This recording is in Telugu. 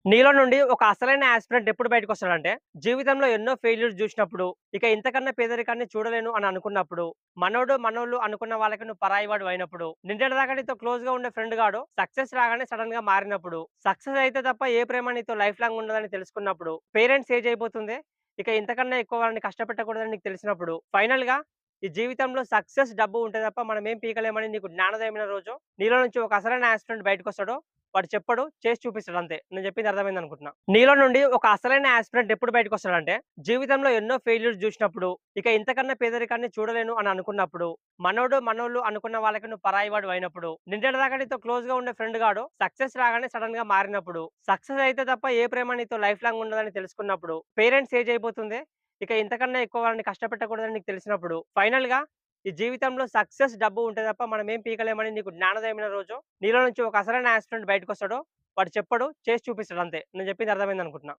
నీలో నుండి ఒక అసలైన యాస్పిరెంట్ ఎప్పుడు బయటకొస్తాడంటే, జీవితంలో ఎన్నో ఫెయిల్యూర్స్ జూసినప్పుడు, ఇక ఇంతకన్నా పేదరికాన్ని చూడలేను అని అనుకున్నప్పుడు, మనోళ్ళు అనుకున్న వాళ్ళకి నువ్వు పరాయి వాడివి అయినప్పుడు, నిన్నటిదాకా నీతో క్లోజ్‌గా ఉండే ఫ్రెండ్ గాడు సక్సెస్ రాగానే సడెన్‌గా మారినప్పుడు, సక్సెస్ అయితే తప్ప ఏ ప్రేమ నీతో లైఫ్ లాంగ్ ఉండదని తెలుసుకున్నప్పుడు, పేరెంట్స్ ఏజ్ అయిపోతుంది. ఇక ఇంతకన్నా ఎక్కువ వాళ్ళని కష్టపెట్టకూడదని నీకు తెలిసినప్పుడు, ఫైనల్‌గా ఈ జీవితంలో సక్సెస్, డబ్బు ఉంటే తప్ప మనమేం పీకలేమని నీకు జ్ఞానోదయమైన రోజు, నీలో నుంచి ఒక అసలైన యాస్పిరెంట్ బయటకొస్తాడు. వాడు చెప్పడు. చేసి చూపిస్తాడు అంతే. నేను చెప్పింది అర్థమైందనుకుంటున్నా. నీలో నుండి ఒక అసలైన యాస్పిరెంట్ ఎప్పుడు బయటకొస్తాడంటే, జీవితంలో ఎన్నో ఫెయిల్యూర్స్ జూసినప్పుడు, ఇక ఇంతకన్నా పేదరికాన్ని చూడలేను అని అనుకున్నప్పుడు, మనోళ్ళు అనుకున్న వాళ్ళకి నువ్వు పరాయి వాడివయినప్పుడు, నిన్నటిదాకా నీతో క్లోజ్‌గా ఉండే ఫ్రెండ్ గాడు సక్సెస్ రాగానే సడెన్‌గా మారినప్పుడు, సక్సెస్ అయితే తప్ప ఏ ప్రేమ నీతో లైఫ్ లాంగ్ ఉండదని తెలుసుకున్నప్పుడు, పేరెంట్స్ ఏజ్ అయిపోతుంది. ఇక ఇంతకన్నా ఎక్కువ వాళ్ళని కష్టపెట్టకూడదని నీకు తెలిసినప్పుడు, ఫైనల్‌గా ఈ జీవితంలో సక్సెస్, డబ్బు ఉంటే తప్ప మనమేం పీకలేమని నీకు జ్ఞానోదయమైన రోజు, నీలో నుంచి ఒక అసలైన యాస్పిరెంట్ బయటకొస్తాడు. వాడు చెప్పడు. చేసి చూపిస్తాడు అంతే. నేను చెప్పింది అర్థమైందనుకుంటున్నా.